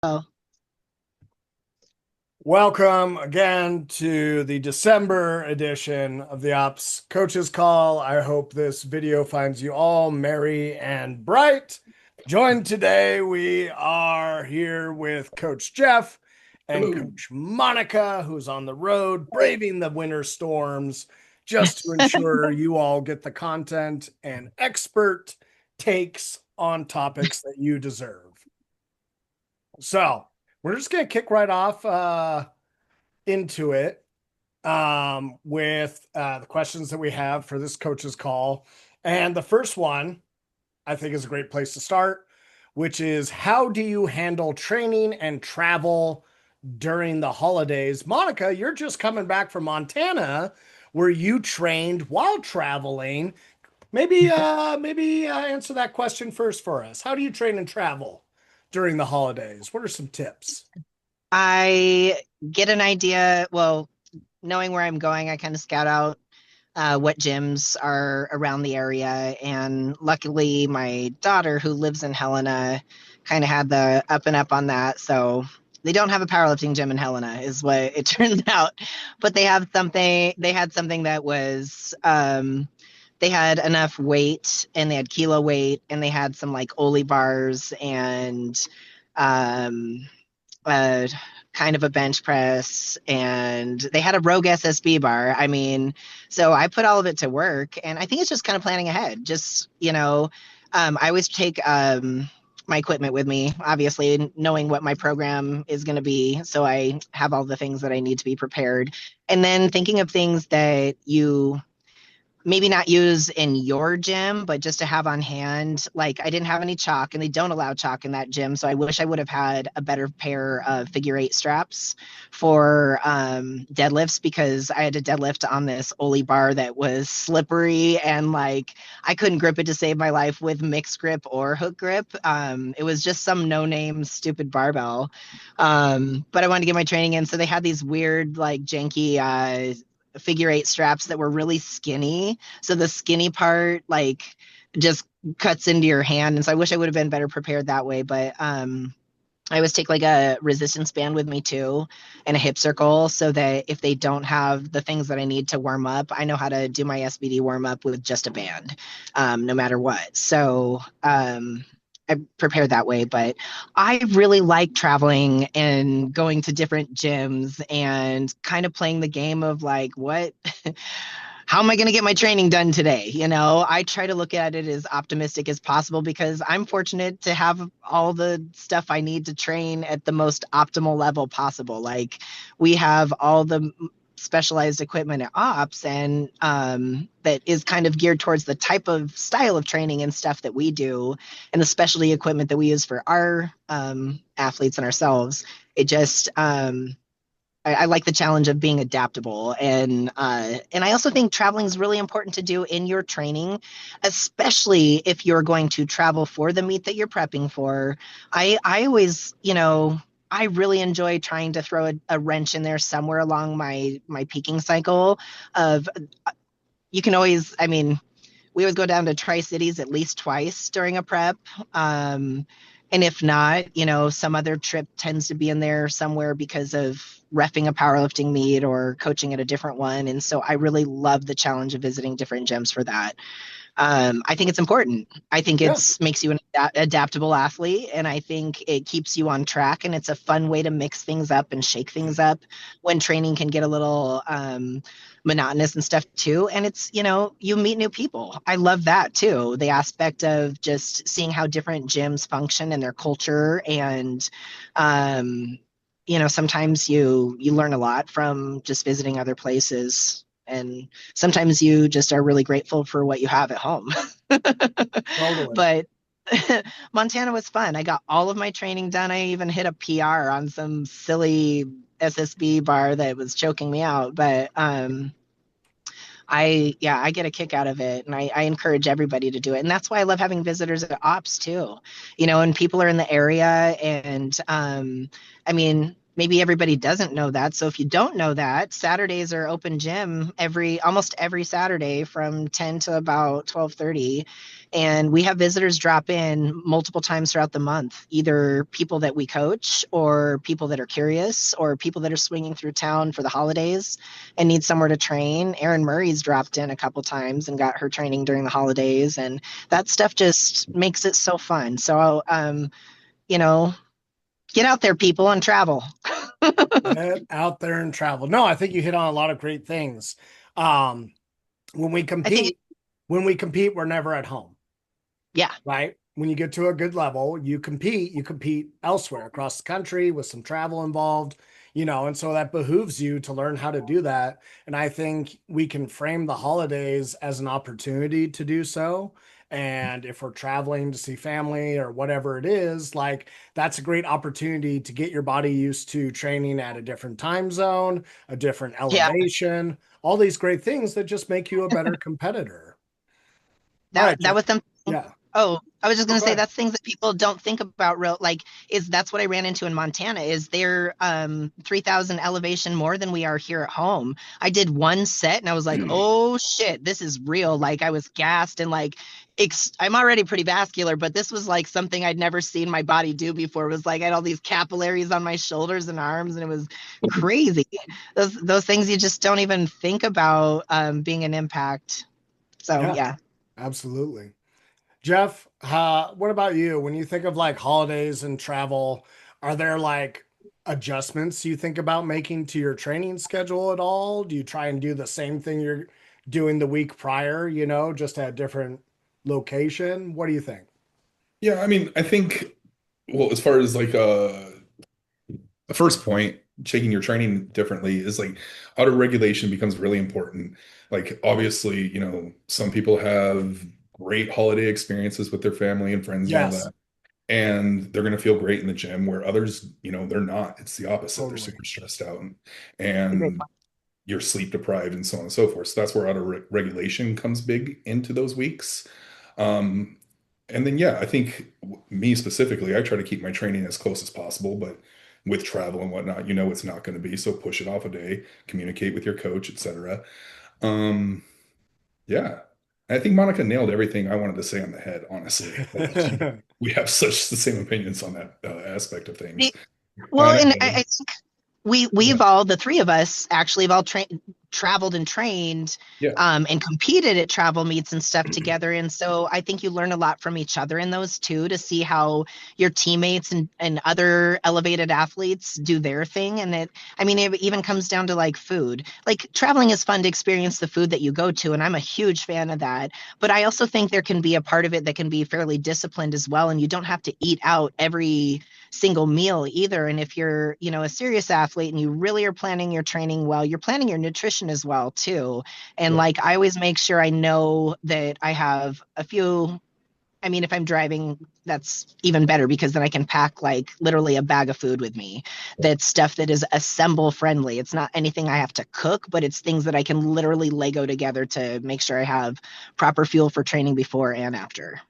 Oh, Welcome again to the December edition of the Ops Coaches Call. I hope this video finds you all merry and bright. Joined today, we are here with Coach Jeff and hello. Coach Monica, who's on the road braving the winter storms just to ensure you all get the content and expert takes on topics that you deserve. So, we're just going to kick right off into it with the questions that we have for this coach's call. And the first one, I think, is a great place to start, which is how do you handle training and travel during the holidays? Monica, you're just coming back from Montana where you trained while traveling. Maybe answer that question first for us. How do you train and travel during the holidays? What are some tips? I get an idea. Well, knowing where I'm going, I kind of scout out what gyms are around the area. And luckily, my daughter, who lives in Helena, kind of had the up and up on that. So they don't have a powerlifting gym in Helena, is what it turns out. But they had something that was, they had enough weight and they had kilo weight and they had some like Oli bars and, um, uh, kind of a bench press, and they had a Rogue SSB bar. I mean, so I put all of it to work, and I think it's just kind of planning ahead. Just, I always take my equipment with me, obviously, knowing what my program is going to be. So I have all the things that I need to be prepared. And then thinking of things that you maybe not use in your gym, but just to have on hand. Like I didn't have any chalk and they don't allow chalk in that gym. So I wish I would have had a better pair of figure eight straps for deadlifts because I had to deadlift on this Oli bar that was slippery and like I couldn't grip it to save my life with mixed grip or hook grip. It was just some no name stupid barbell. But I wanted to get my training in. So they had these weird, like janky, figure eight straps that were really skinny. So the skinny part like just cuts into your hand. And so I wish I would have been better prepared that way. But I always take like a resistance band with me too and a hip circle so that if they don't have the things that I need to warm up, I know how to do my SBD warm up with just a band, no matter what. So I prepare that way, but I really like traveling and going to different gyms and kind of playing the game of like, what, how am I going to get my training done today? I try to look at it as optimistic as possible because I'm fortunate to have all the stuff I need to train at the most optimal level possible. Like we have all the specialized equipment at ops and that is kind of geared towards the type of style of training and stuff that we do and the specialty equipment that we use for our athletes and ourselves. It just I like the challenge of being adaptable, and I also think traveling is really important to do in your training, especially if you're going to travel for the meet that you're prepping for. I always, I really enjoy trying to throw a wrench in there somewhere along my peaking cycle. Of you can always, I mean, we always go down to Tri Cities at least twice during a prep. Um, and if not, some other trip tends to be in there somewhere because of refing a powerlifting meet or coaching at a different one. And so I really love the challenge of visiting different gyms for that. I think it's important. I think Yeah. it's makes you an adaptable athlete, and I think it keeps you on track. And it's a fun way to mix things up and shake things up when training can get a little monotonous and stuff too. And it's you meet new people. I love that too. The aspect of just seeing how different gyms function and their culture, and um, sometimes you learn a lot from just visiting other places and sometimes you just are really grateful for what you have at home. Totally. But Montana was fun. I got all of my training done. I even hit a PR on some silly SSB bar that was choking me out. But I get a kick out of it, and I encourage everybody to do it. And that's why I love having visitors at ops too. And people are in the area, and I mean, maybe everybody doesn't know that. So if you don't know that, Saturdays are open gym almost every Saturday from 10 to about 12:30. And we have visitors drop in multiple times throughout the month, either people that we coach or people that are curious or people that are swinging through town for the holidays and need somewhere to train. Erin Murray's dropped in a couple times and got her training during the holidays, and that stuff just makes it so fun. So, you know, get out there, people, and travel. Get out there and travel. No, I think you hit on a lot of great things. Um, when we I think, compete, when we compete, we're never at home, yeah, right? When you get to a good level, you compete elsewhere across the country with some travel involved, and so that behooves you to learn how to do that. And I think we can frame the holidays as an opportunity to do so. And if we're traveling to see family or whatever it is, like that's a great opportunity to get your body used to training at a different time zone, a different yeah. elevation, all these great things that just make you a better competitor. All That right, that Jeff. was something. Yeah. Oh, I was just Oh, gonna go say ahead. that's things that people don't think about real like is that's what I ran into in Montana is they're 3,000 elevation more than we are here at home. I did one set and I was like, "Oh shit, this is real." Like I was gassed and like I'm already pretty vascular, but this was like something I'd never seen my body do before. It was like I had all these capillaries on my shoulders and arms and it was crazy. Those things you just don't even think about being an impact. So, Yeah, yeah. absolutely. Jeff, what about you? When you think of like holidays and travel, are there like adjustments you think about making to your training schedule at all? Do you try and do the same thing you're doing the week prior, just at a different location? What do you think? Yeah, I mean, I think, well, as far as like the first point, taking your training differently is like auto regulation becomes really important. Like, obviously, some people have great holiday experiences with their family and friends and all Yes, that, and they're going to feel great in the gym, where others, they're not. It's the opposite. They're totally. super stressed out It's a great and you're sleep deprived and so on and so forth. So that's where regulation comes big into those weeks. Um, and then, yeah, I think me specifically, I try to keep my training as close as possible, but with travel and whatnot, it's not going to be. So push it off a day, communicate with your coach, etc. Um, yeah, I think Monica nailed everything I wanted to say on the head, honestly. Like, we have such the same opinions on that aspect of things. point. I Well, know. and I think we've Yeah. all the three of us actually have all traveled and trained Yeah. and competed at travel meets and stuff together. And so I think you learn a lot from each other in those too to see how your teammates and other elevated athletes do their thing. And I mean, it even comes down to like food. Like traveling is fun to experience the food that you go to, and I'm a huge fan of that. But I also think there can be a part of it that can be fairly disciplined as well, and you don't have to eat out every single meal either. And if you're, a serious athlete and you really are planning your training well, you're planning your nutrition as well too. And Right. like I always make sure I know that I have a few. I mean, if I'm driving, that's even better because then I can pack like literally a bag of food with me. That's stuff that is assemble friendly. It's not anything I have to cook, but it's things that I can literally Lego together to make sure I have proper fuel for training before and after.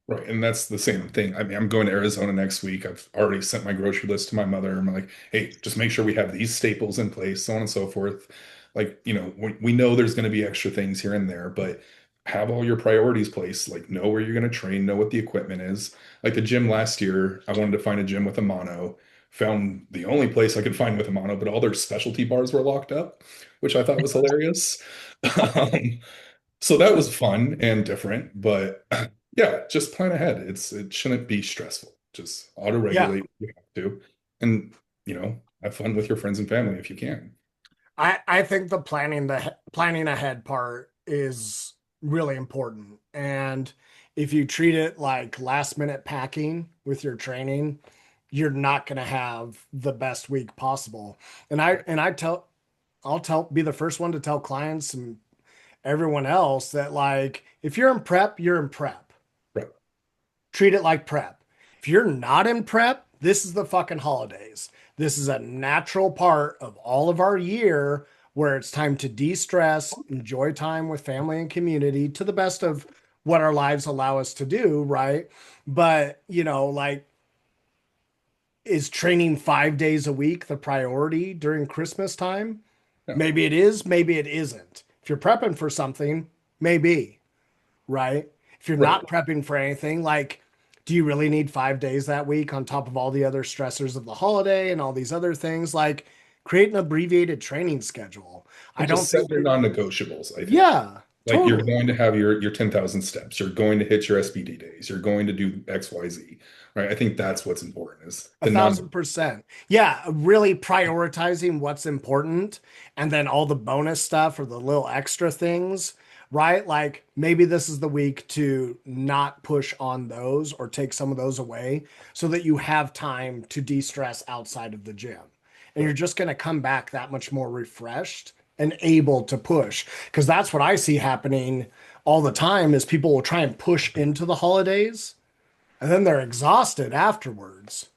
Right. And that's the same thing. I mean, I'm going to Arizona next week. I've already sent my grocery list to my mother. I'm like, hey, just make sure we have these staples in place, so on and so forth. Like, we know there's going to be extra things here and there, but have all your priorities placed. Like, know where you're going to train, know what the equipment is. Like the gym last year, I wanted to find a gym with a mono, found the only place I could find with a mono, but all their specialty bars were locked up, which I thought was hilarious. Um, so that was fun and different, but yeah, just plan ahead. It shouldn't be stressful. Just auto Yeah, regulate if you have to, and have fun with your friends and family if you can. I think the planning ahead part is really important. And if you treat it like last minute packing with your training, you're not going to have the best week possible. I'll be the first one to tell clients and everyone else that like if you're in prep, you're in prep. Right, Treat it like prep. If you're not in prep, this is the fucking holidays. This is a natural part of all of our year where it's time to de-stress, enjoy time with family and community to the best of what our lives allow us to do, right? But, like is training 5 days a week the priority during Christmas time? Yeah, Maybe it is, maybe it isn't. If you're prepping for something, maybe, right? If you're right. not prepping for anything, like, do you really need 5 days that week on top of all the other stressors of the holiday and all these other things? Like, create an abbreviated training schedule. I And don't just set think your you're, non-negotiables, I think. yeah, Like you're totally. going to have your 10,000 steps. You're going to hit your SBD days. You're going to do XYZ, right? I think that's what's important is A the non. 1000%. Yeah, really prioritizing what's important and then all the bonus stuff or the little extra things, right? Like maybe this is the week to not push on those or take some of those away so that you have time to de-stress outside of the gym. And you're Right. just going to come back that much more refreshed and able to push. Because that's what I see happening all the time is people will try and push into the holidays and then they're exhausted afterwards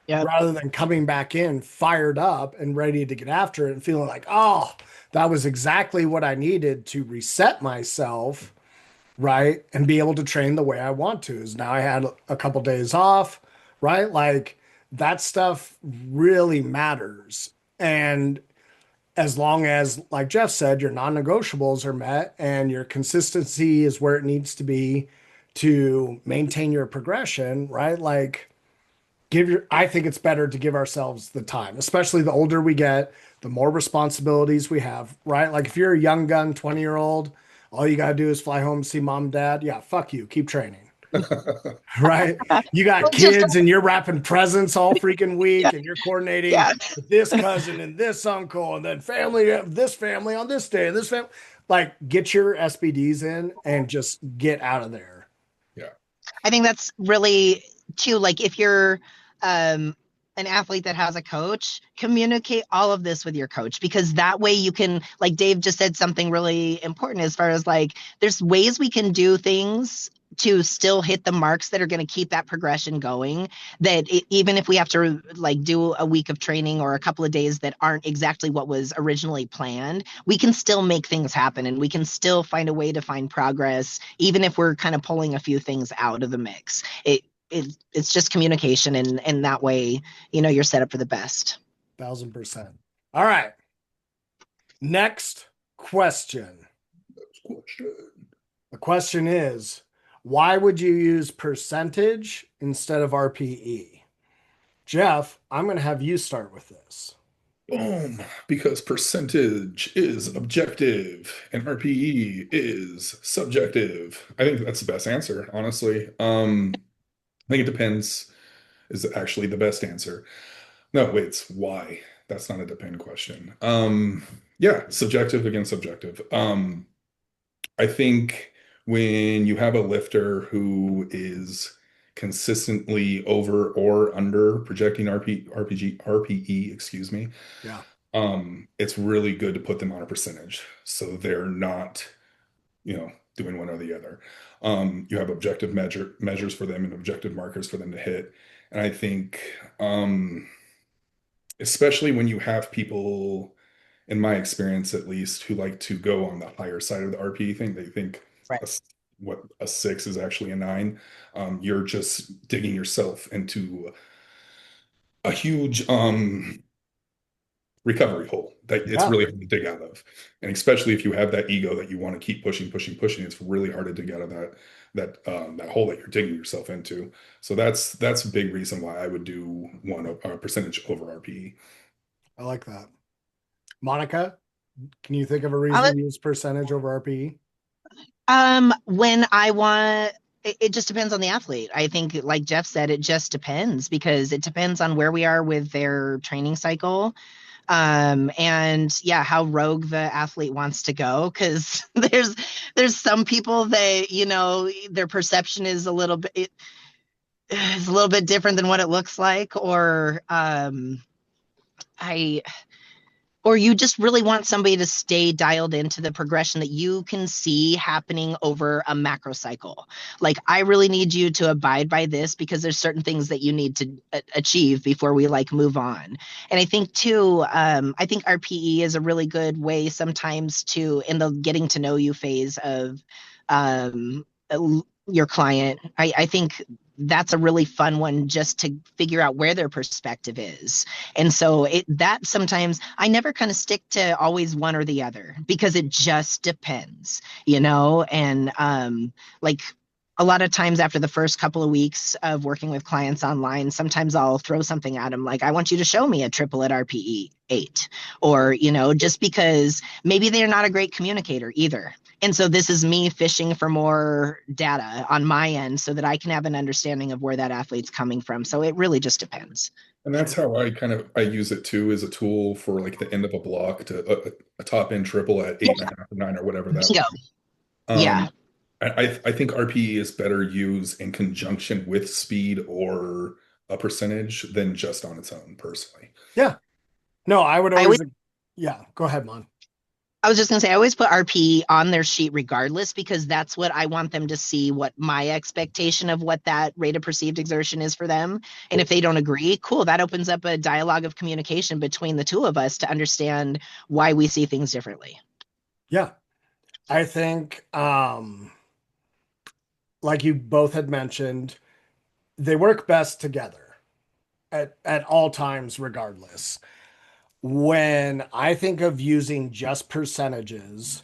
Yep. rather than coming back in fired up and ready to get after it and feeling like, oh, that was exactly what I needed to reset myself, right? And be able to train the way I want to. Is now I had a couple days off, right? Like that stuff really matters. And as long as, like Jeff said, your non negotiables are met and your consistency is where it needs to be to maintain your progression, right? Like, I think it's better to give ourselves the time, especially the older we get, the more responsibilities we have, right? Like if you're a young gun 20-year-old, all you got to do is fly home, see mom, dad. Yeah, fuck you. Keep training, right? You got Well, just kids and you're wrapping presents all freaking yeah, week and you're coordinating yeah. with this cousin and this uncle and then family, this family on this day and this family. Like get your SBDs in and just get out of there. Yeah. I think that's really too, like if you're um an athlete that has a coach, communicate all of this with your coach because that way you can, like Dave just said something really important as far as like there's ways we can do things to still hit the marks that are going to keep that progression going, that even if we have to like do a week of training or a couple of days that aren't exactly what was originally planned, we can still make things happen and we can still find a way to find progress even if we're kind of pulling a few things out of the mix. It's just communication, and that way you're set up for the best. 1000%. All right. Next question. The question is, why would you use percentage instead of RPE? Jeff, I'm going to have you start with this. Boom. Because percentage is objective and RPE is subjective. I think that's the best answer, honestly. I think it depends is actually the best answer. No, wait, it's why. That's not a depend question. Yeah, subjective against subjective. I think when you have a lifter who is consistently over or under projecting RPE, excuse me, Yeah, it's really good to put them on a percentage so they're not, doing one or the other. You have objective measures for them and objective markers for them to hit. And I think, especially when you have people, in my experience at least, who like to go on the higher side of the RPE thing, they think Right. what a six is actually a nine. You're just digging yourself into a huge recovery hole that it's yeah, really hard to dig out of. And especially if you have that ego that you want to keep pushing, pushing, pushing, it's really hard to dig out of that hole that you're digging yourself into. So that's a big reason why I would do one percentage over RPE. I like that. Monica, can you think of a I'll, reason to use percentage over RPE? when I want, it just depends on the athlete. I think, like Jeff said, it just depends because it depends on where we are with their training cycle. And yeah, how rogue the athlete wants to go. Cause there's some people that, their perception is is a little bit different than what it looks like, I, or you just really want somebody to stay dialed into the progression that you can see happening over a macro cycle. Like, I really need you to abide by this because there's certain things that you need to achieve before we like move on. And I think too, I think RPE is a really good way sometimes to, in the getting to know you phase of your client. I think that's a really fun one just to figure out where their perspective is. And so that sometimes I never kind of stick to always one or the other because it just depends, and like a lot of times after the first couple of weeks of working with clients online, sometimes I'll throw something at them like, I want you to show me a triplet RPE 8, or, just because maybe they're not a great communicator either. And so this is me fishing for more data on my end so that I can have an understanding of where that athlete's coming from. So it really just depends. And that's how I use it too, as a tool for like the end of a block to a top end triple at 8.5 or 9 or whatever that Bingo. was. Yeah. I think RPE is better used in conjunction with speed or a percentage than just on its own, personally. Yeah. No, I would always, yeah, go ahead, Mon. I was just going to say, I always put RP on their sheet regardless, because that's what I want them to see, what my expectation of what that rate of perceived exertion is for them. And if they don't agree, cool, that opens up a dialogue of communication between the two of us to understand why we see things differently. Yeah. I think, like you both had mentioned, they work best together at all times, regardless. When I think of using just percentages,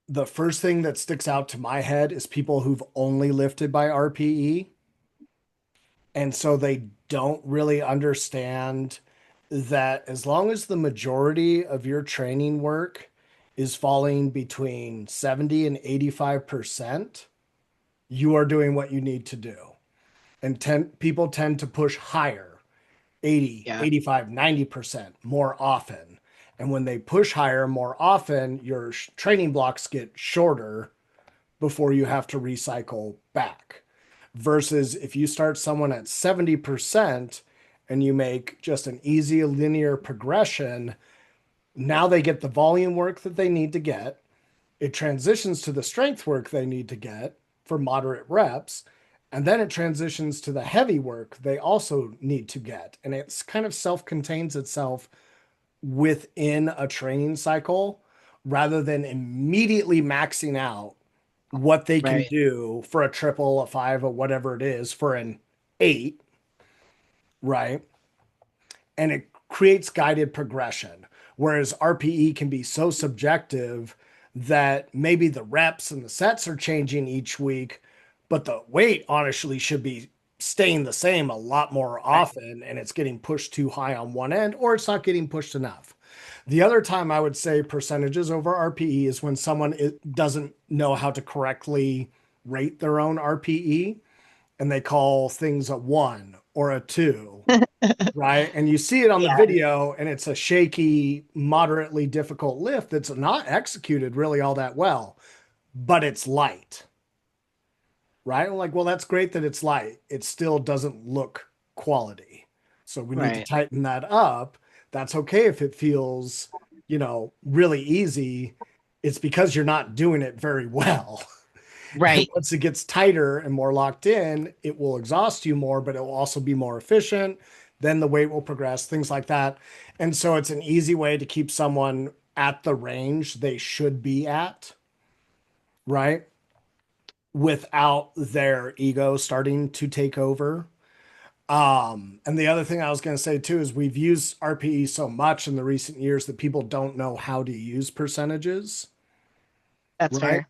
the first thing that sticks out to my head is people who've only lifted by RPE. And so they don't really understand that as long as the majority of your training work is falling between 70 and 85%, you are doing what you need to do. And people tend to push higher, 80, 85, 90% more often. And when they push higher more often, your training blocks get shorter before you have to recycle back. Versus if you start someone at 70% and you make just an easy linear progression, now they get the volume work that they need to get. It transitions to the strength work they need to get for moderate reps. And then it transitions to the heavy work they also need to get. And it's kind of self-contains itself within a training cycle rather than immediately maxing out what they can do for a triple, a 5, or whatever it is for an 8, right? And it creates guided progression. Whereas RPE can be so subjective that maybe the reps and the sets are changing each week, but the weight honestly should be staying the same a lot more often, and it's getting pushed too high on one end, or it's not getting pushed enough. The other time I would say percentages over RPE is when someone doesn't know how to correctly rate their own RPE, and they call things a 1 or a 2, right? And you see it on the video, and it's a shaky, moderately difficult lift that's not executed really all that well, but it's light. Right? Like, well, that's great that it's light. It still doesn't look quality. So we need to tighten that up. That's okay if it feels, really easy. It's because you're not doing it very well. Right. And once it gets tighter and more locked in, it will exhaust you more, but it will also be more efficient. Then the weight will progress, things like that. And so it's an easy way to keep someone at the range they should be at, right? Without their ego starting to take over. And the other thing I was going to say too is we've used RPE so much in the recent years that people don't know how to use percentages. That's right? fair.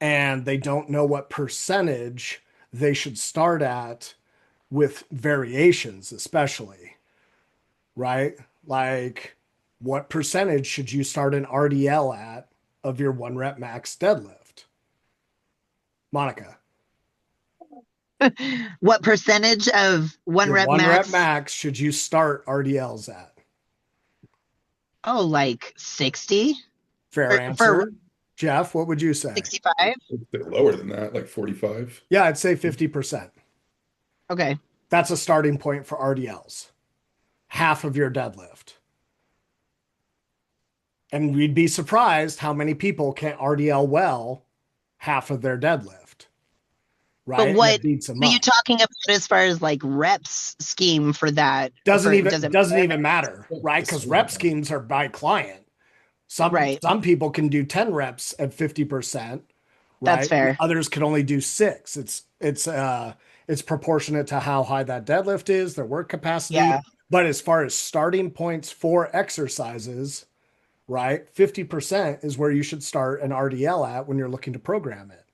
And they don't know what percentage they should start at with variations, especially, right? Like, what percentage should you start an RDL at of your 1 rep max deadlift? Monica. What percentage of Your rep one max? rep max should you start RDLs at? Oh, like 60? Fair answer. Jeff, what would you say? 65? A bit lower than that, like 45. Yeah, I'd say 50%. Okay. That's a starting point for RDLs. Half of your deadlift. And we'd be surprised how many people can't RDL well half of their deadlift. Right? But what beats them are you up. talking about as far as like reps scheme for that? Doesn't even matter, right? Because rep schemes are by client. Some people can do 10 reps at 50%. Right? That's fair. Others can only do 6. It's proportionate to how high that deadlift is, their work capacity. Yeah. But as far as starting points for exercises, right, 50% is where you should start an RDL at when you're looking to program it,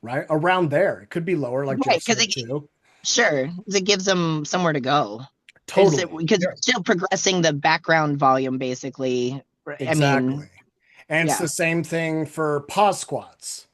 right? Around there. It could be lower, like Right. Jeff said too. Sure. 'Cause it gives them somewhere to go. Is it Totally. because Yeah. you're still progressing the background volume, basically? I Exactly. mean, And it's yeah, the same thing for pause squats,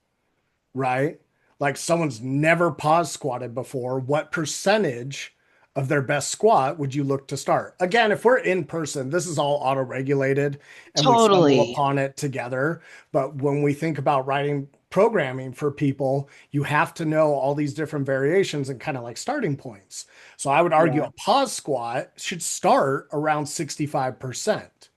right? Like someone's never pause squatted before. What percentage of their best squat would you look to start? Again, if we're in person, this is all auto regulated and we stumble totally. upon it together. But when we think about writing programming for people, you have to know all these different variations and kind of like starting points. So I would argue Yeah. a pause squat should start around 65%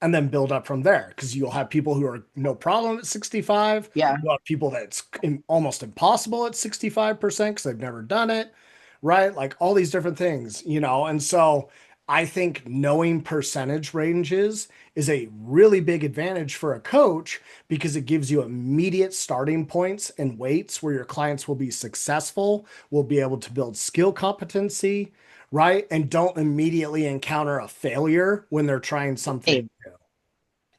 and then build up from there because you'll have people who are no problem at 65. Yeah. You'll have people that's almost impossible at 65% because they've never done it, right? Like all these different things, you know. And so I think knowing percentage ranges is a really big advantage for a coach because it gives you immediate starting points and weights where your clients will be successful, will be able to build skill competency, right? And don't immediately encounter a failure when they're trying something Right. new.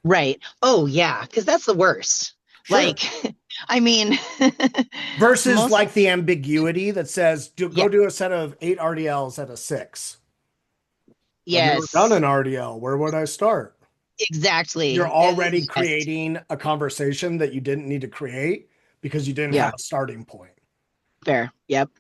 Right. Oh, yeah, because that's the worst. Sure. Like, I mean, Versus most, like the ambiguity that says, yeah, go do a set of 8 RDLs at a 6. I've never done yes, an RDL. Where would I start? You're exactly. already Yes. creating a conversation that you didn't need to create because you didn't have Yeah, a starting point. fair. Yep.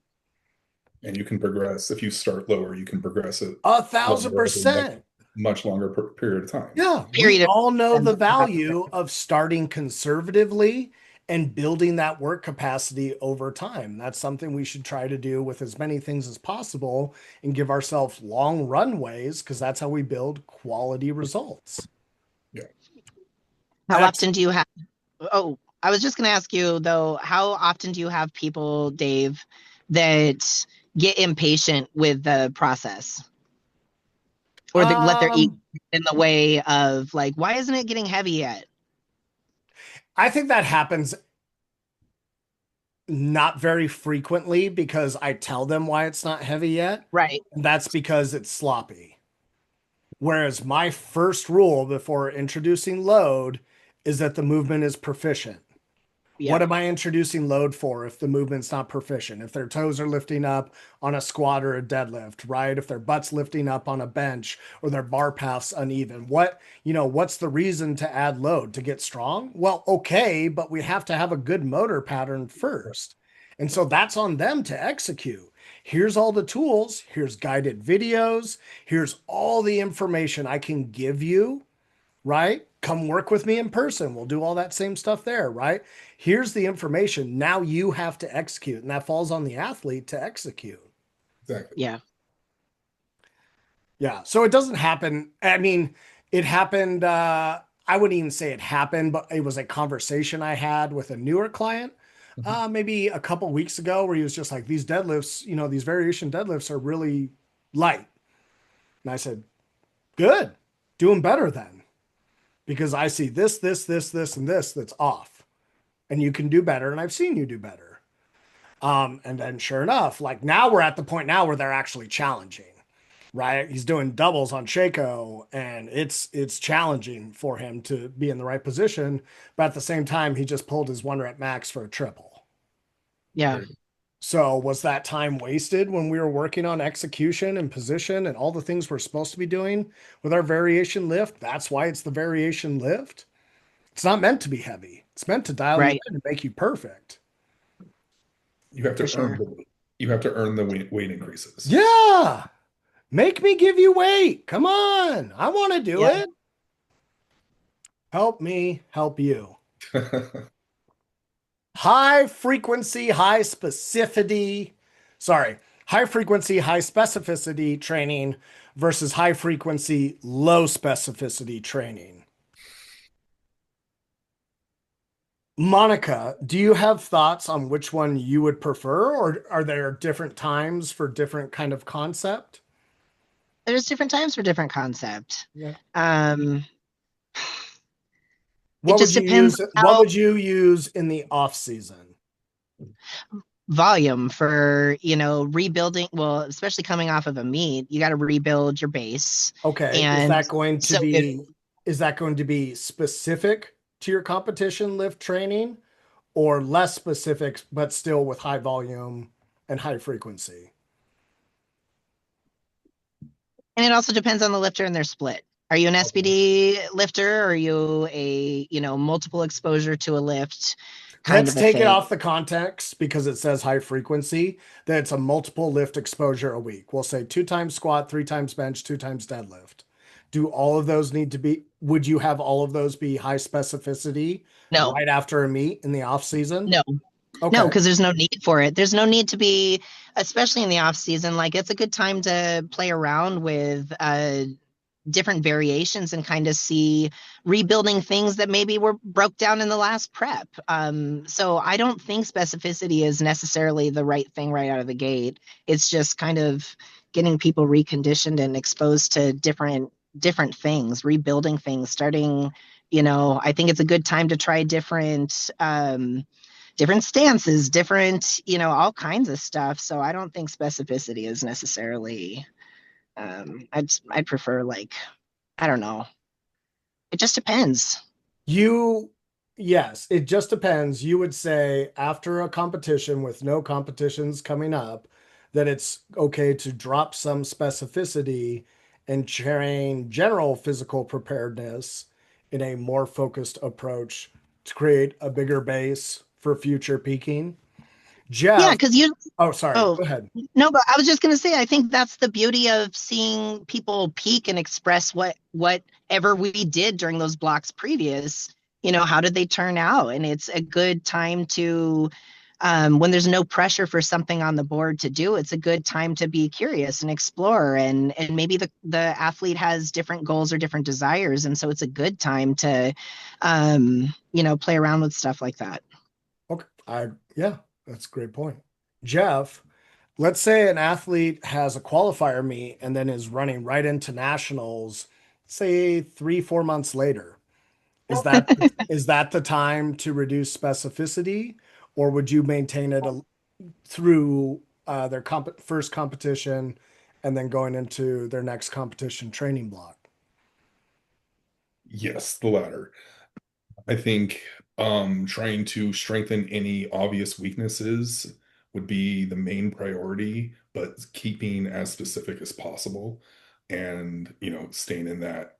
And you can progress if you start lower, you can progress it A thousand longer over a much, percent. much longer period of time. Yeah, we Period of all know time. the value of starting conservatively and building that work capacity over time. That's something we should try to do with as many things as possible and give ourselves long runways because that's how we build quality results. Yeah. How That's often do you have? Oh, I was just going to ask you though, how often do you have people, Dave, that get impatient with the process or that let their ego um get in the way of like, why isn't it getting heavy yet? I think that happens not very frequently because I tell them why it's not heavy yet. Right. And that's because it's sloppy. Whereas my first rule before introducing load is that the movement is proficient. What Yep. am I introducing load for if the movement's not proficient? If their toes are lifting up on a squat or a deadlift, right? If their butt's lifting up on a bench or their bar path's uneven, what's the reason to add load to get strong? Well, okay, but we have to have a good motor pattern first. And so that's on them to execute. Here's all the tools, here's guided videos, here's all the information I can give you, right? Come work with me in person. We'll do all that same stuff there, right? Here's the information. Now you have to execute, and that falls on the athlete to execute. Exactly. Yeah. Yeah. So it doesn't happen. I mean, it happened. I wouldn't even say it happened, but it was a conversation I had with a newer client Mhm. maybe a couple weeks ago where he was just like, these deadlifts, these variation deadlifts are really light. And I said, good, doing better then. Because I see this, and this that's off. And you can do better. And I've seen you do better. And then sure enough, like now we're at the point now where they're actually challenging, right? He's doing doubles on Shaco and it's challenging for him to be in the right position. But at the same time, he just pulled his 1 rep max for a triple. Yeah. Right. So was that time wasted when we were working on execution and position and all the things we're supposed to be doing with our variation lift? That's why it's the variation lift. It's not meant to be heavy. It's meant to dial you Right. in and make you perfect. You have For to earn sure. the weight increases. Yeah. Make me give you weight. Come on. I want to do Yeah. it. Help me help you. High frequency, high specificity. Sorry, high frequency, high specificity training versus high frequency, low specificity training. Monica, do you have thoughts on which one you would prefer, or are there different times for different kind of concept? There's different times for different concept. Yeah. Um, it What would just you depends use? on What how would you use in the off season? volume for, rebuilding. Well, especially coming off of a meet, you got to rebuild your base. Okay, And so if is that going to be specific to your competition lift training or less specific but still with high volume and high frequency? And it also depends on the lifter and their split. Are you an Okay. SPD lifter? Or are you a, multiple exposure to a lift kind Let's of a take it thing? off the context because it says high frequency, that it's a multiple lift exposure a week. We'll say 2 times squat, 3 times bench, 2 times deadlift. Do all of those need to be, would you have all of those be high specificity No, right after a meet in the off season? no, no, Okay. because there's no need for it. There's no need to be, especially in the off season. Like it's a good time to play around with different variations and kind of see rebuilding things that maybe were broke down in the last prep. So I don't think specificity is necessarily the right thing right out of the gate. It's just kind of getting people reconditioned and exposed to different things, rebuilding things, starting. I think it's a good time to try different stances, different, all kinds of stuff. So I don't think specificity is necessarily. I'd prefer like, I don't know. It just depends. You, yes, it just depends. You would say after a competition with no competitions coming up, that it's okay to drop some specificity and train general physical preparedness in a more focused approach to create a bigger base for future peaking. Yeah, Jeff, because you. oh, sorry, Oh go ahead. no, but I was just gonna say I think that's the beauty of seeing people peak and express whatever we did during those blocks previous. How did they turn out? And it's a good time to, when there's no pressure for something on the board to do, it's a good time to be curious and explore. And maybe the athlete has different goals or different desires, and so it's a good time to, play around with stuff like that. Okay, yeah, that's a great point. Jeff, let's say an athlete has a qualifier meet and then is running right into nationals, say 3, 4 months later. Is that the time to reduce specificity, or would you maintain it through their first competition and then going into their next competition training block? Yes, the latter. I think trying to strengthen any obvious weaknesses would be the main priority, but keeping as specific as possible and, staying in that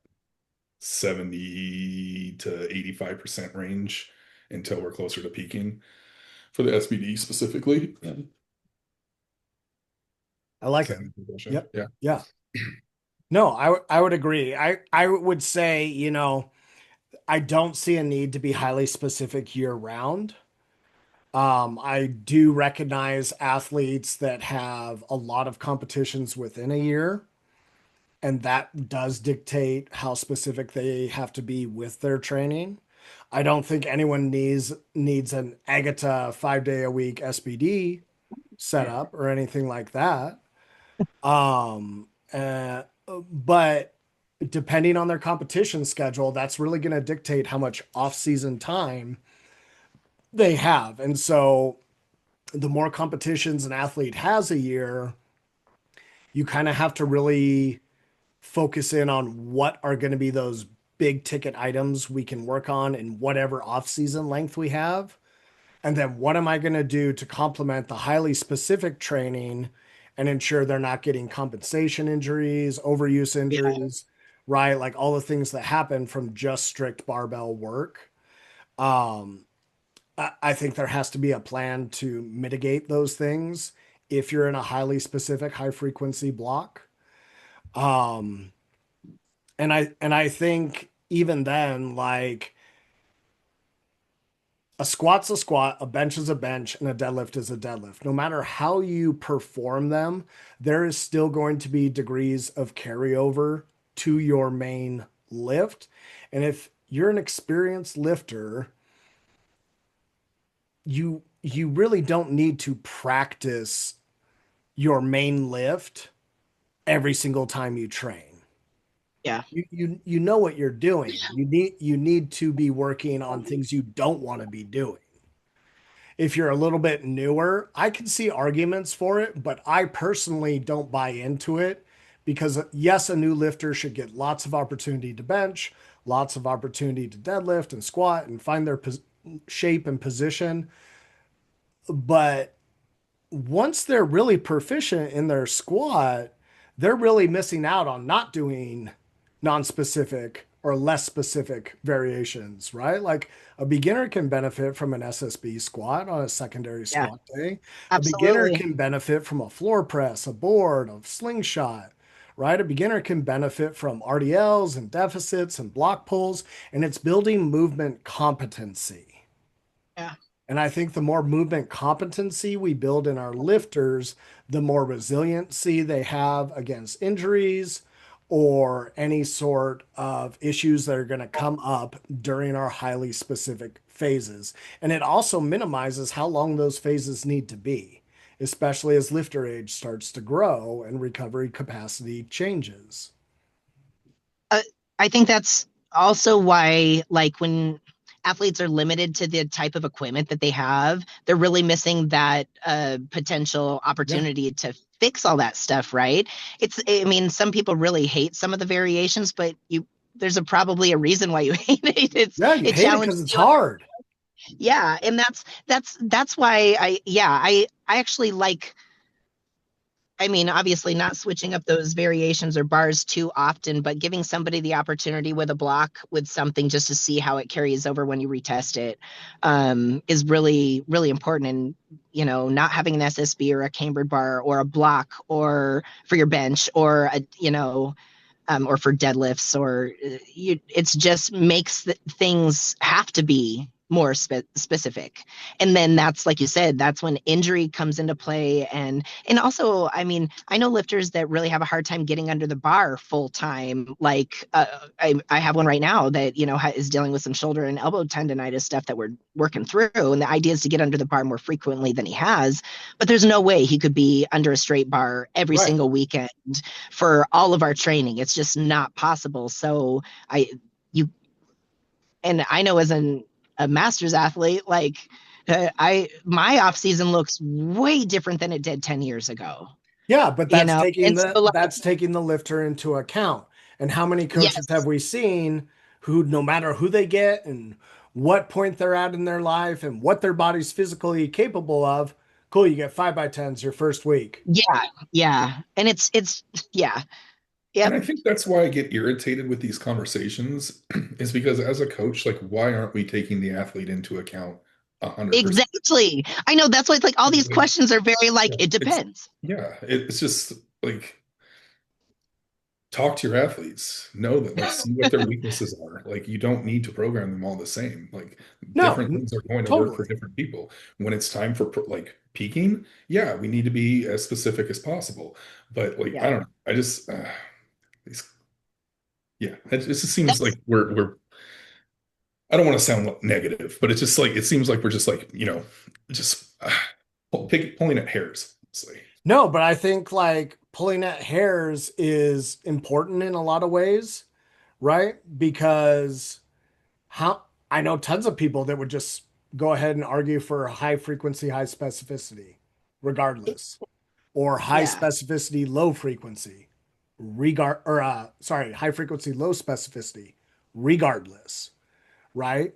70 to 85% range until we're closer to peaking for the SBD specifically. Is I like that it. answer your question? Yep. Yeah. Yeah. No, I would agree. I would say, I don't see a need to be highly specific year round. I do recognize athletes that have a lot of competitions within a year, and that does dictate how specific they have to be with their training. I don't think anyone needs an Agata 5 day a week SBD setup or anything like that. Um, but depending on their competition schedule, that's really going to dictate how much off-season time they have. And so the more competitions an athlete has a year, you kind of have to really focus in on what are going to be those big ticket items we can work on in whatever off-season length we have. And then what am I going to do to complement the highly specific training and ensure they're not getting compensation injuries, overuse Yeah. injuries, right? Like all the things that happen from just strict barbell work. Um, I think there has to be a plan to mitigate those things if you're in a highly specific, high frequency block. Um, and I think even then, like a squat's a squat, a bench is a bench, and a deadlift is a deadlift. No matter how you perform them, there is still going to be degrees of carryover to your main lift. And if you're an experienced lifter, you really don't need to practice your main lift every single time you train. Yeah. You know what you're doing. You need to be working on things you don't want to be doing. if you're a little bit newer, I can see arguments for it, but I personally don't buy into it because, yes, a new lifter should get lots of opportunity to bench, lots of opportunity to deadlift and squat and find their shape and position. But once they're really proficient in their squat, they're really missing out on not doing non-specific or less specific variations, right? Like a beginner can benefit from an SSB squat on a secondary Yeah, squat day. A beginner absolutely. can benefit from a floor press, a board, a slingshot, right? A beginner can benefit from RDLs and deficits and block pulls, and it's building movement competency. Yeah. And I think the more movement competency we build in our lifters, the more resiliency they have against injuries or any sort of issues that are going to come up during our highly specific phases. And it also minimizes how long those phases need to be, especially as lifter age starts to grow and recovery capacity changes. uh, I think that's also why, like, when athletes are limited to the type of equipment that they have, they're really missing that potential Yeah. opportunity to fix all that stuff, right? I mean, some people really hate some of the variations, but there's probably a reason why you hate it. Yeah, you It hate it challenges because it's you. hard. Yeah, and that's why I actually like. I mean, obviously not switching up those variations or bars too often, but giving somebody the opportunity with a block with something just to see how it carries over when you retest it is really, really important. And, not having an SSB or a cambered bar or a block or for your bench or for deadlifts it's just makes things have to be more specific. And then that's, like you said, that's when injury comes into play. And also, I mean, I know lifters that really have a hard time getting under the bar full time. Like I have one right now that is dealing with some shoulder and elbow tendonitis stuff that we're working through, and the idea is to get under the bar more frequently than he has, but there's no way he could be under a straight bar every Right. single weekend for all of our training. It's just not possible. So you, and I know as a master's athlete, like my off season looks way different than it did 10 years ago, Yeah, but and so like, that's taking the lifter into account. And how many coaches have yes, we seen who, no matter who they get and what point they're at in their life and what their body's physically capable of, cool, you get 5x10s your first week. yeah, yeah. And it's yeah, And yep. I think that's why I get irritated with these conversations is because as a coach, like, why aren't we taking the athlete into account 100%? Exactly. I know, that's why it's like all these Like, questions are very like yeah, it it's depends. yeah, it's just like talk to your athletes, know that, like, see what their weaknesses are. Like, you don't need to program them all the same. Like, No, different things are going to work for totally. different people. When it's time for like peaking, yeah, we need to be as specific as possible. But like, I Yeah. don't know. I just these, yeah, it just seems That's like we're I don't want to sound negative, but it's just like it seems like we're just like, just pulling at hairs. Honestly. No, but I think like pulling at hairs is important in a lot of ways, right? Because how I know tons of people that would just go ahead and argue for high frequency, high specificity, regardless, or high yeah. specificity, low frequency, high frequency, low specificity, regardless, right?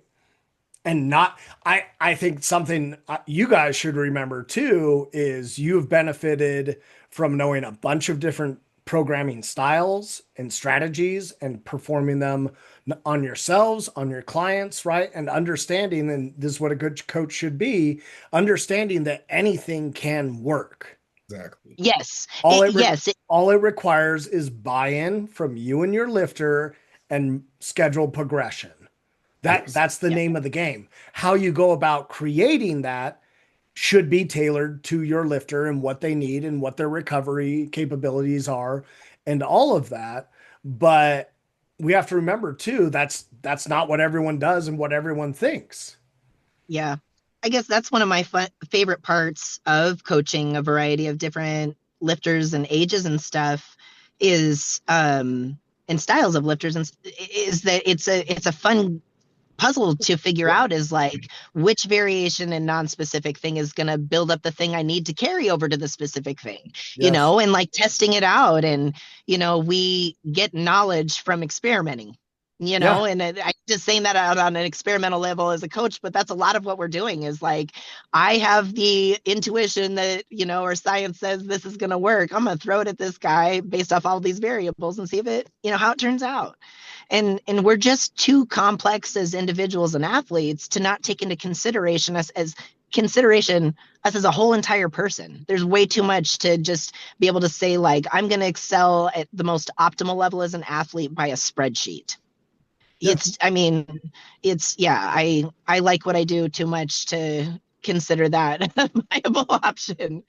And not, I think something you guys should remember too is you've benefited from knowing a bunch of different programming styles and strategies and performing them on yourselves, on your clients, right? And understanding, and this is what a good coach should be, understanding that anything can work. Exactly. Yes. All it re- Yes. all it requires is buy-in from you and your lifter and schedule progression. Yes. That's the Yeah. name of the game. How you go about creating that should be tailored to your lifter and what they need and what their recovery capabilities are and all of that. But we have to remember too, that's not what everyone does and what everyone thinks. Yeah. I guess that's one of my favorite parts of coaching a variety of different lifters and ages and stuff is and styles of lifters, and is that it's a fun puzzle to figure out is like which variation and non-specific thing is going to build up the thing I need to carry over to the specific thing, Yes. and like testing it out. And, we get knowledge from experimenting, Yeah. and I just saying that out on an experimental level as a coach, but that's a lot of what we're doing is like, I have the intuition that, or science says this is going to work. I'm going to throw it at this guy based off all these variables and see if it, how it turns out. And we're just too complex as individuals and athletes to not take into consideration us as a whole entire person. There's way too much to just be able to say, like, I'm going to excel at the most optimal level as an athlete by a spreadsheet. Yeah. I like what I do too much to consider that a viable option.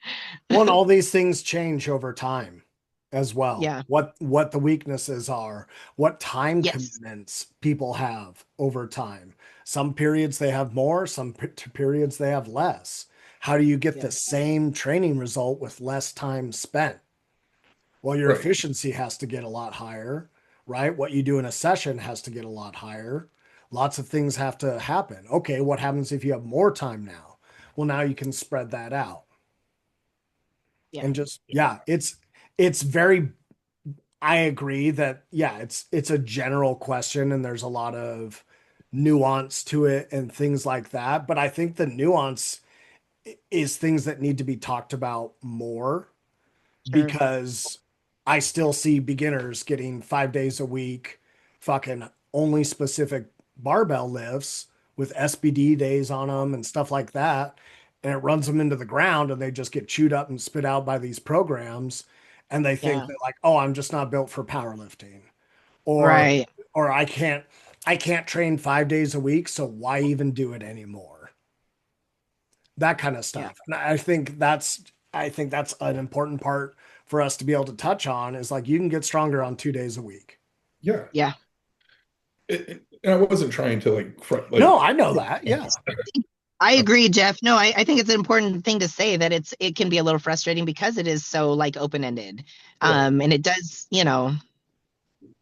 Well, and all these things change over time as well. Yeah. What the weaknesses are, what time Yes. commitments people have over time. Some periods they have more, some periods they have less. How do you get the same training result with less time spent? Well, your Right. efficiency has to get a lot higher, right? What you do in a session has to get a lot higher. Lots of things have to happen. Okay, what happens if you have more time now? Well, now you can spread that out. Yeah. And just, it's very, I agree that, it's a general question and there's a lot of nuance to it and things like that. But I think the nuance is things that need to be talked about more Sure. because I still see beginners getting 5 days a week, fucking only specific barbell lifts with SBD days on them and stuff like that. And it runs them into the ground and they just get chewed up and spit out by these programs. And they think Yeah. that like, oh, I'm just not built for powerlifting or, Right. or I can't train 5 days a week. So why even do it anymore? That kind of Yeah. stuff. And I think that's an important part for us to be able to touch on is like, you can get stronger on 2 days a week. Yeah. Yeah. And I wasn't trying to No, I know that. Yeah. I agree, Jeff. No, I think it's an important thing to say that it can be a little frustrating because it is so like open-ended. Right. And it does,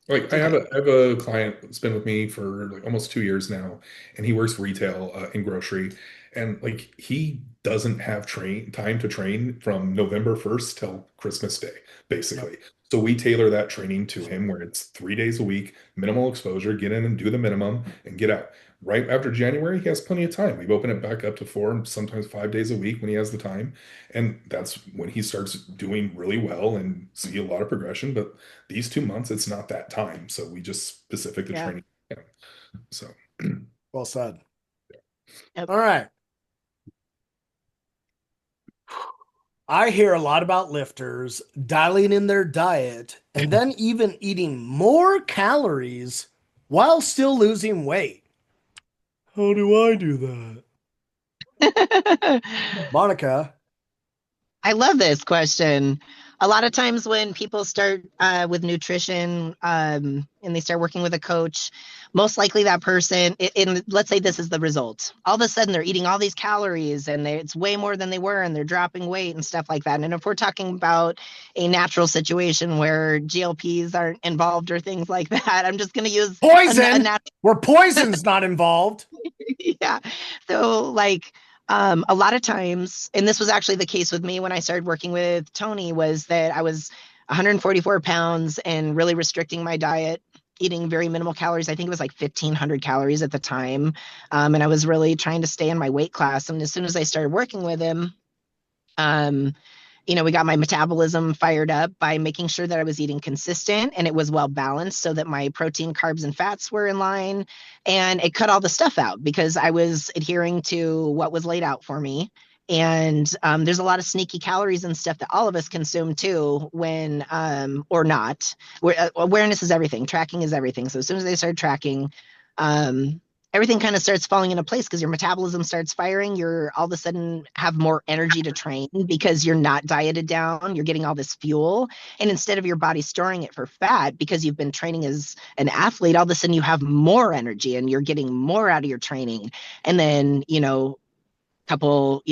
Like I have a client that's been with me for like almost 2 years now, and he works retail in grocery, and like he doesn't have train time to train from November 1st till Christmas Day, basically. So we tailor that training to him where it's 3 days a week, minimal exposure, get in and do the minimum and get out. Right after January, he has plenty of time. We've opened it back up to 4, sometimes 5 days a week when he has the time. And that's when he starts doing really well and see a lot of progression. But these 2 months, it's not that time. So we just specific the Yeah. training. Yeah. So Well said. Yep. All right. I hear a lot about lifters dialing in their diet and then even eating more calories while still losing weight. How do I do that? Monica. I love this question. A lot of times when people start with nutrition and they start working with a coach, most likely that person, and let's say this is the result. All of a sudden they're eating all these calories and it's way more than they were and they're dropping weight and stuff like that. And if we're talking about a natural situation where GLPs aren't involved or things like that, I'm just going to use poison where poison's not involved. Yeah. So like, a lot of times, and this was actually the case with me when I started working with Tony, was that I was 144 pounds and really restricting my diet, eating very minimal calories. I think it was like 1,500 calories at the time. And I was really trying to stay in my weight class. And as soon as I started working with him, we got my metabolism fired up by making sure that I was eating consistent and it was well balanced so that my protein, carbs, and fats were in line. And it cut all the stuff out because I was adhering to what was laid out for me. And there's a lot of sneaky calories and stuff that all of us consume too, when or not. Awareness is everything. Tracking is everything. So as soon as they start tracking, everything kind of starts falling into place because your metabolism starts firing. You're all of a sudden have more energy to train because you're not dieted down. You're getting all this fuel. And instead of your body storing it for fat because you've been training as an athlete, all of a sudden you have more energy and you're getting more out of your training. And then, couple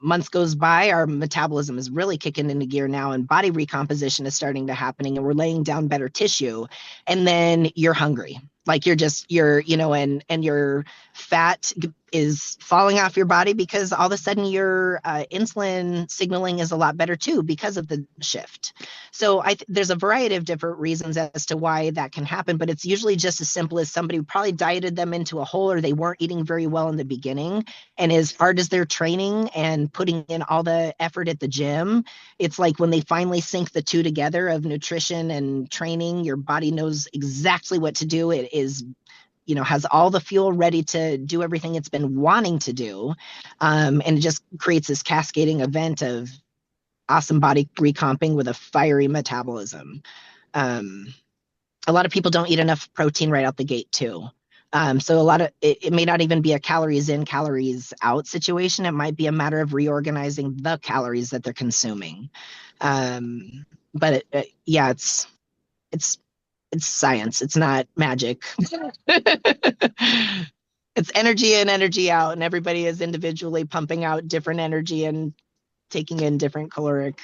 months goes by, our metabolism is really kicking into gear now and body recomposition is starting to happening and we're laying down better tissue, and then you're hungry like and your fat is falling off your body because all of a sudden your insulin signaling is a lot better too because of the shift. So there's a variety of different reasons as to why that can happen, but it's usually just as simple as somebody probably dieted them into a hole, or they weren't eating very well in the beginning, and as hard as they're training and putting in all the effort at the gym, it's like when they finally sync the two together of nutrition and training, your body knows exactly what to do. It is, has all the fuel ready to do everything it's been wanting to do. And it just creates this cascading event of awesome body recomping with a fiery metabolism. A lot of people don't eat enough protein right out the gate too. So a lot of it may not even be a calories in, calories out situation. It might be a matter of reorganizing the calories that they're consuming. But yeah, it's science. It's not magic. It's energy in, energy out, and everybody is individually pumping out different energy and taking in different caloric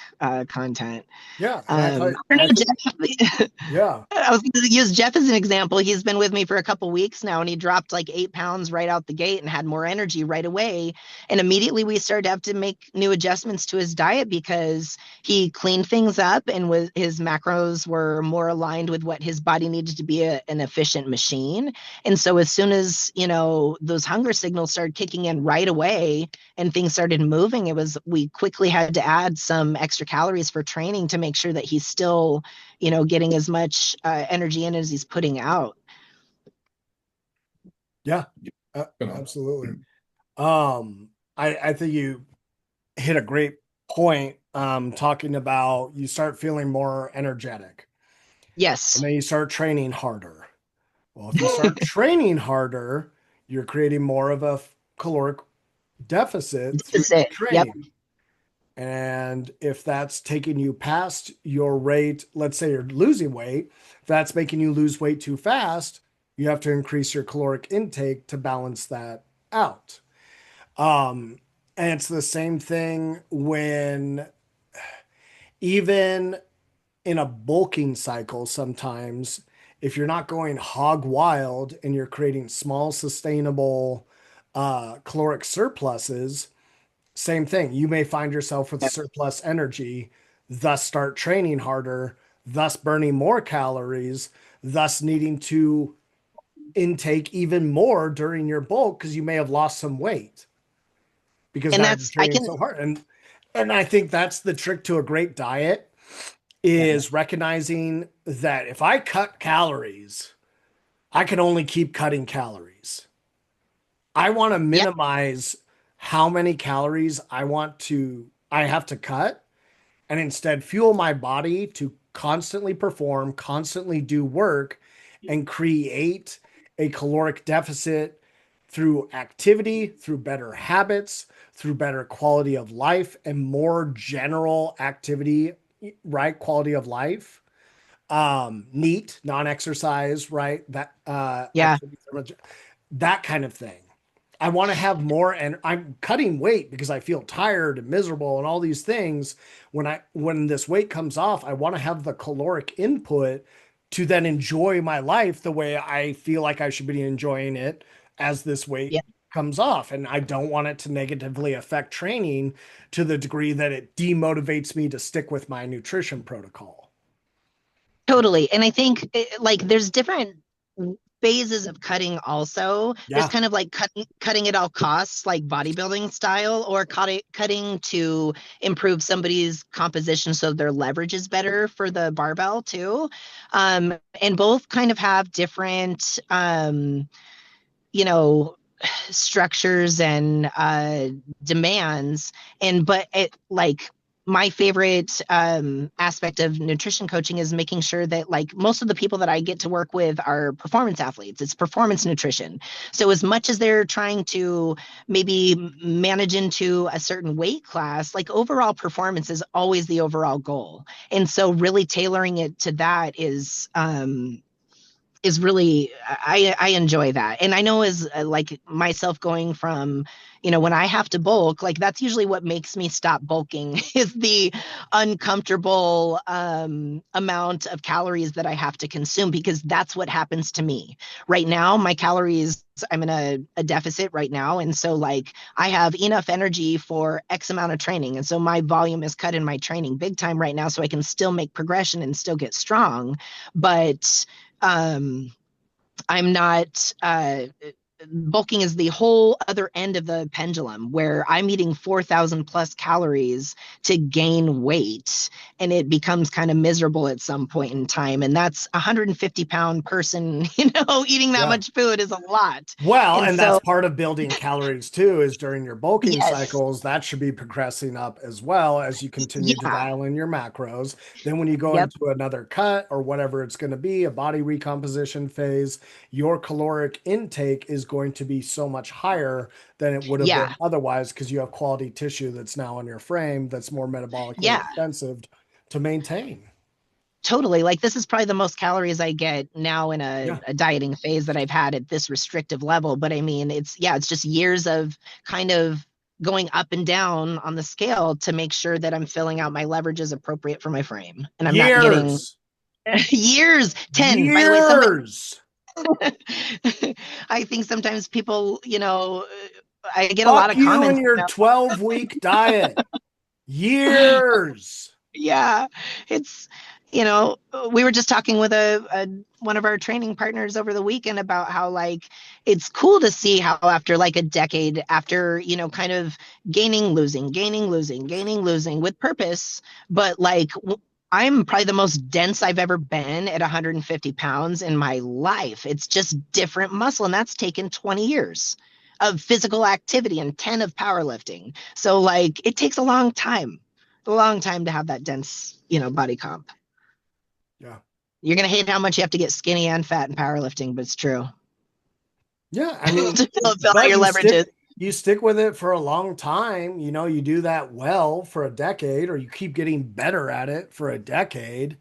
content. Yeah. Yeah. I was going to use Jeff as an example. He's been with me for a couple weeks now, and he dropped like 8 pounds right out the gate and had more energy right away. And immediately we started to have to make new adjustments to his diet because he cleaned things up, and his macros were more aligned with what his body needed to be an efficient machine. And so as soon as, those hunger signals started kicking in right away and things started moving, we quickly had to add some extra calories for training to make sure that he's still, getting as much energy in as he's putting out. Yeah, absolutely. I think you hit a great point, talking about you start feeling more energetic. Yes. And then you start training harder. Well, if you start training harder, you're creating more of a caloric deficit through training. Yep. And if that's taking you past your rate, let's say you're losing weight, if that's making you lose weight too fast, you have to increase your caloric intake to balance that out. And it's the same thing when even in a bulking cycle, sometimes if you're not going hog wild and you're creating small, sustainable caloric surpluses, same thing. You may find yourself with surplus energy, thus start training harder, thus burning more calories, thus needing to intake even more during your bulk because you may have lost some weight because now you're training so hard. And I think that's the trick to a great diet is recognizing that if I cut calories, I can only keep cutting calories. I want to minimize how many calories I have to cut, and instead fuel my body to constantly perform, constantly do work, and create a caloric deficit through activity, through better habits, through better quality of life, and more general activity, right? Quality of life. NEAT, non-exercise, right? That that kind of thing. I want to have more, and I'm cutting weight because I feel tired and miserable and all these things. When this weight comes off, I want to have the caloric input to then enjoy my life the way I feel like I should be enjoying it as this weight comes off. And I don't want it to negatively affect training to the degree that it demotivates me to stick with my nutrition protocol. Totally. And I think there's different phases of cutting also. There's kind of like cutting at all costs, like bodybuilding style, or cutting to improve somebody's composition so their leverage is better for the barbell too. And both kind of have different, structures and demands. My favorite aspect of nutrition coaching is making sure that most of the people that I get to work with are performance athletes. It's performance nutrition. So as much as they're trying to maybe manage into a certain weight class, overall performance is always the overall goal. And so really tailoring it to that is is really I enjoy that. And I know as like myself going from, when I have to bulk, like that's usually what makes me stop bulking is the uncomfortable amount of calories that I have to consume, because that's what happens to me right now. My calories, I'm in a deficit right now, and so like I have enough energy for X amount of training, and so my volume is cut in my training big time right now, so I can still make progression and still get strong. But um, I'm not bulking is the whole other end of the pendulum where I'm eating 4,000 plus calories to gain weight, and it becomes kind of miserable at some point in time. And that's a 150-pound person, eating that Yeah. much food is a lot. Well, And and that's so, part of building calories too, is during your bulking yes, cycles, that should be progressing up as well as you continue to yeah, dial in your macros. Then when you go yep, into another cut or whatever it's going to be, a body recomposition phase, your caloric intake is going to be so much higher than it would have been yeah, otherwise, because you have quality tissue that's now on your frame that's more metabolically yeah. expensive to maintain. Totally. Like this is probably the most calories I get now in a, Yeah. a dieting phase that I've had at this restrictive level. But I mean, it's just years of kind of going up and down on the scale to make sure that I'm filling out my leverages appropriate for my frame. And I'm not getting Years. years, 10, by the way, somebody, Years. I think sometimes people, I get a lot Fuck of you and comments. your 12-week diet. Years. Yeah, it's you know we were just talking with a one of our training partners over the weekend about how like it's cool to see how after like a decade after kind of gaining losing with purpose, but like I'm probably the most dense I've ever been at 150 pounds in my life. It's just different muscle, and that's taken 20 years of physical activity and 10 of powerlifting. So like it takes a long time to have that dense, body comp. Yeah. You're gonna hate how much you have to get skinny and fat in powerlifting, but it's true. Yeah. I mean, To fill out but your leverages. you stick with it for a long time. You do that well for a decade, or you keep getting better at it for a decade.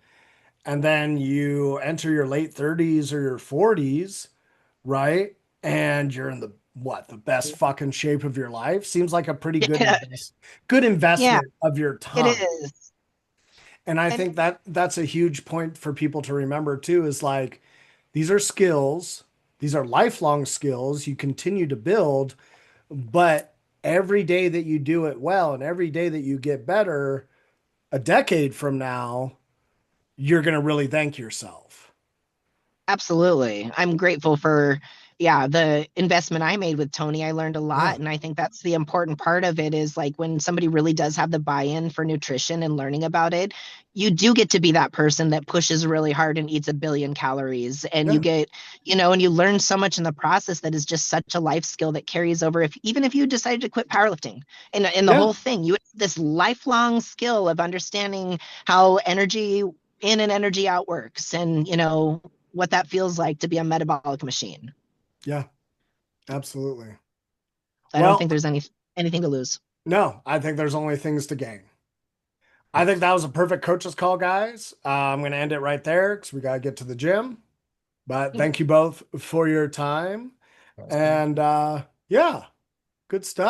And then you enter your late 30s or your 40s, right? And you're in the best fucking shape of your life. Seems like a pretty Yeah, good yeah, investment of your it time. is. And I And think that that's a huge point for people to remember too, is like these are skills, these are lifelong skills you continue to build, but every day that you do it well and every day that you get better, a decade from now, you're going to really thank yourself. absolutely. I'm grateful for, yeah, the investment I made with Tony. I learned a Yeah. lot. And I think that's the important part of it is like when somebody really does have the buy-in for nutrition and learning about it, you do get to be that person that pushes really hard and eats a billion calories. And you Yeah. get, and you learn so much in the process that is just such a life skill that carries over even if you decided to quit powerlifting and the Yeah. whole thing, you have this lifelong skill of understanding how energy in and energy out works, and what that feels like to be a metabolic machine. Yeah. Absolutely. I don't Well, think there's anything to lose. no, I think there's only things to gain. I think that was a perfect coach's call, guys. I'm going to end it right there because we got to get to the gym. But thank you both for your time. Awesome. And yeah, good stuff.